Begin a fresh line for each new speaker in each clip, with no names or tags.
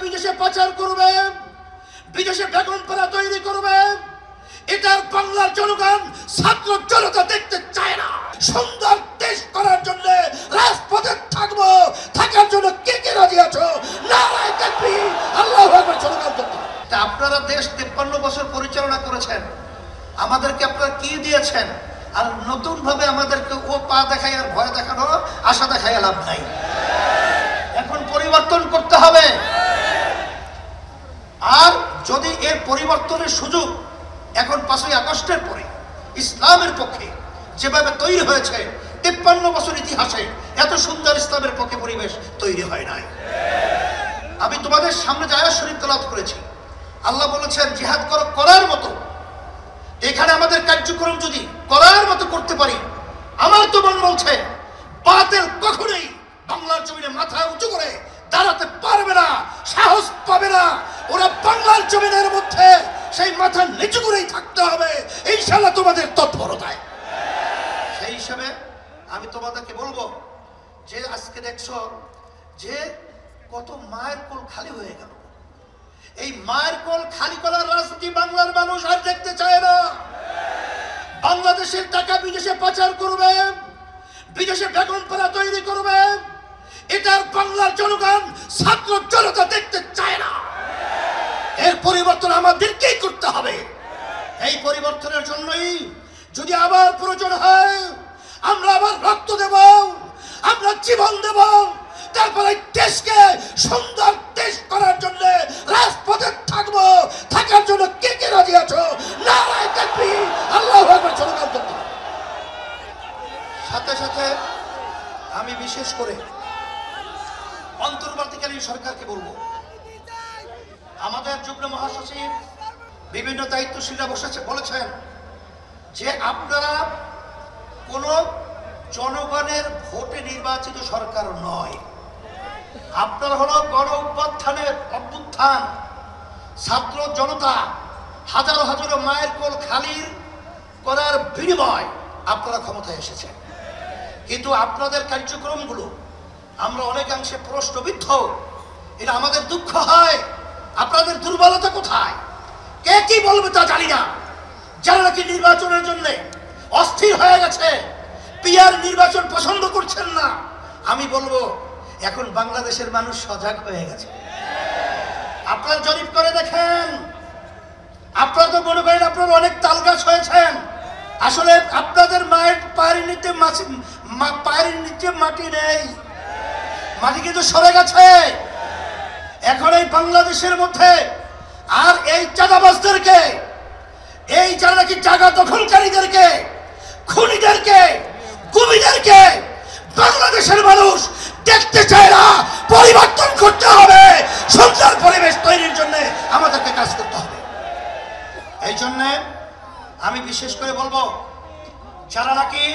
বিদেশে পাচার করবে, বিদেশে বেগম পাড়া তৈরি করবে, এটার বাংলার জনগণ ছাত্র জনতা দেখতে চায় না। সুন্দর দেশ করার জন্য রাজপথে থাকবো, থাকার জন্য কে কে রাজি আছো? নারায়ে তাকবীর, আল্লাহু আকবার। জনগণ আপনারা দেশ 53 বছর পরিচালনা করেছেন, আমাদেরকে আপনারা কি দিয়েছেন? আর নতুন ভাবে আমাদেরকে ও পা দেখাই আর ভয় দেখানো, আশা দেখাই লাভ নাই। এখন পরিবর্তন করতে হবে। আর যদি এর পরিবর্তনের সুযোগ এখন 5ই আগস্টের পরে ইসলামের পক্ষে যেভাবে তৈরি হয়েছে, 53 বছর ইতিহাসে এত সুন্দর ইসলামের পক্ষে পরিবেশ তৈরি হয় নাই। আমি তোমাদের সামনে আয়াত শরীফ তেলাওয়াত করেছি। আল্লাহ বলেছেন জিহাদ করার মতো এখানে আমাদের কার্যক্রম যদি করার মতো করতে পারি, আমার তো মন বলছে বাতিল কখনোই বাংলার জমিনে মাথা উঁচু করে দাঁড়াতে পারবে না, সাহস পাবে না। ওরা বাংলার জমিনের মধ্যে সেই মাথা নিচু করেই থাকতে হবে ইনশাআল্লাহ তোমাদের তৎপরতায়। সেই হিসাবে আমি তোমাদেরকে বলবো যে আজকে দেখছো যে কত মায়ের কোল খালি হয়ে গেল। এই মায়ের কোল খালি করার রাজনীতি বাংলার মানুষ আর দেখতে চায় না। বাংলাদেশের টাকা বিদেশে পাচার করবে, বিদেশে বেগম পাড়া তৈরি করবে, এটার বাংলার জনগণ ছাত্র জনতা দেখতে চায় না। এর পরিবর্তন আমাদেরকেই করতে হবে। এই পরিবর্তনের জন্যই যদি আবার প্রয়োজন হয় আমরা আবার রক্ত দেব, আমরা জীবন দেব, তারপরে দেশকে সুন্দর দেশ করার জন্য রাজপথে থাকবো, থাকার জন্য কে কে রাজি আছো? নারায়ে তাকবীর, আল্লাহু আকবার। জনগণ সাথে সাথে আমি বিশেষ করে অন্তর্বর্তীকালীন সরকারকে বলবো, আমাদের যুগ্ম মহাসচিব বিভিন্ন দায়িত্বশীলরা বলেছেন যে আপনারা কোন জনগণের ভোটে নির্বাচিত সরকার নয়, আপনারা হলো গণ অভ্যুত্থান ছাত্র জনতা হাজারো হাজারো মায়ের কোল খালি করার বিনিময় আপনারা ক্ষমতায় এসেছেন। কিন্তু আপনাদের কার্যক্রমগুলো আমরা অনেকাংশে প্রশ্নবিদ্ধ। এটা আমাদের দুঃখ হয়। আপনাদের দুর্বলতা কোথায়? কে কি বলবে তা জানি না। যারা নাকি নির্বাচনের জন্য অস্থির হয়ে গেছে, পিআর নির্বাচন পছন্দ করছেন না, আমি বলবো এখন বাংলাদেশের মানুষ সজাগ হয়ে গেছে। আপনারা জরিপ করে দেখেন, আপনারা তো মনে করেন আপনারা অনেক তাল গাছ হয়েছেন। আসলে আপনাদের মায়ের পায়ের নিচে মাটি নেই, মাটি কিন্তু সরে গেছে। এখন এই বাংলাদেশের মধ্যে আর এই চাঁদাবাজদেরকে, এই যারা নাকি জায়গা দখলকারীদেরকে, খুনিদেরকে, গুমিদেরকে বাংলাদেশের মানুষ দেখতে চায় না। পরিবর্তন করতে হবে। সুন্দর পরিবেশ তৈরির জন্য আমাদেরকে কাজ করতে হবে। এই জন্য আমি বিশেষ করে বলবো, যারা নাকি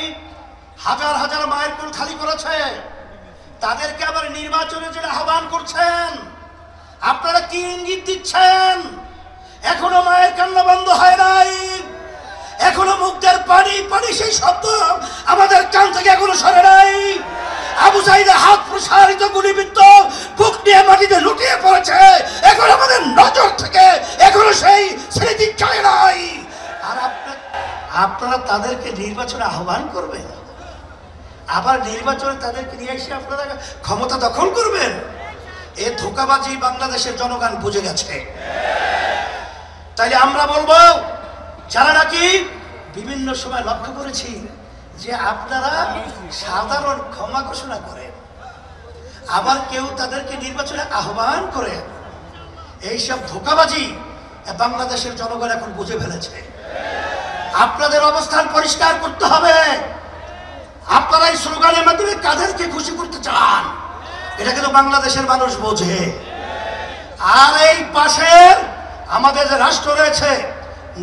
হাজার হাজার মায়ের কোল খালি করেছে তাদেরকে আবার নির্বাচনে যেটা আহ্বান করছেন, আপনারা কি ইঙ্গিত দিচ্ছেন? এখনো মায়ের কান্না বন্ধ হয় নাই, এখনো মুখের পানি পানি সেই শব্দ আমাদের কান থেকে এখনো সরে নাই। আবু সাঈদের হাত প্রসারিত গুলিবিদ্ধ বুক নিয়ে মাটিতে লুটিয়ে পড়েছে, এখন আমাদের নজর থেকে এখনো সেই স্মৃতি চলে নাই। আর আপনারা তাদেরকে নির্বাচনে আহ্বান করবেন, আবার নির্বাচনে তাদেরকে নিয়ে এসে আপনারা ক্ষমতা দখল করবেন। এ ধোঁকাবাজি বাংলাদেশের জনগণ বুঝে গেছে। তাইলে আমরা বলবো, যারা নাকি বিভিন্ন সময় লক্ষ্য করেছি যে আপনারা সাধারণ ক্ষমা ঘোষণা করেন, আবার কেউ তাদেরকে নির্বাচনে আহ্বান করে, এইসব ধোঁকাবাজি বাংলাদেশের জনগণ এখন বুঝে ফেলেছে। আপনাদের অবস্থান পরিষ্কার করতে হবে। আপনারা এই স্লোগানের মাধ্যমে কাদেরকে খুশি করতে চান এটা কিন্তু বাংলাদেশের মানুষ বোঝে। আর এই পাশের আমাদের যে রাষ্ট্র রয়েছে,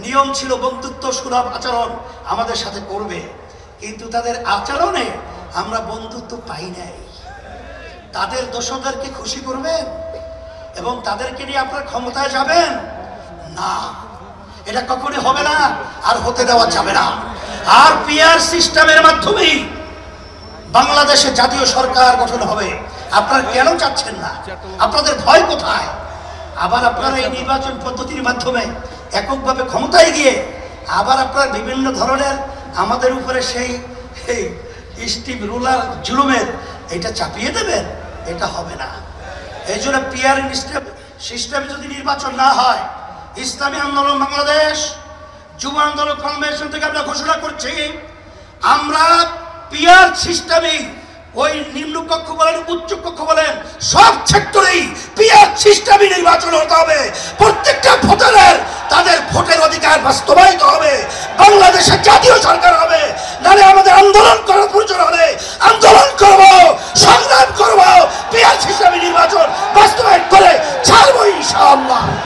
নিয়ম ছিল বন্ধুত্ব সুলভ আচরণ আমাদের সাথে করবে, কিন্তু তাদের আচরণে আমরা বন্ধুত্ব পাই নাই। তাদের দোষদেরকে খুশি করবেন এবং তাদেরকে নিয়ে আপনারা ক্ষমতায় যাবেন না, এটা কখনই হবে না, আর হতে দেওয়া যাবে না। আর পিআর সিস্টেমের মাধ্যমেই বাংলাদেশে জাতীয় সরকার গঠন হবে। আপনারা কেন চাচ্ছেন না? আপনাদের ভয় কোথায়? আবার আপনারা এই নির্বাচন পদ্ধতির মাধ্যমে এককভাবে ক্ষমতায় গিয়ে আবার আপনারা বিভিন্ন ধরনের আমাদের উপরে সেই স্টিম রুলার জুলুমের এটা চাপিয়ে দেবেন, এটা হবে না। এই জন্য পিআর সিস্টেমে যদি নির্বাচন না হয়, ইসলামী আন্দোলন বাংলাদেশ যুব আন্দোলন কনভেনশন থেকে আমরা ঘোষণা করছি, আমরা পিআর সিস্টেমে ওই নিম্নকক্ষ বলেন উচ্চ কক্ষ বলেন সব সেক্টরেই পিআর সিস্টেমে নির্বাচন হতে হবে। প্রত্যেকটা ভোটারের তাদের ভোটের অধিকার বাস্তবায়িত হবে। বাংলাদেশে জাতীয় সরকার হবে, নাহলে আমাদের আন্দোলন করার প্রয়োজন হলে আন্দোলন করব, সংগ্রাম করব, পিআর সিস্টেমে নির্বাচন বাস্তবায়ন করে ছাড়বো ইনশাআল্লাহ।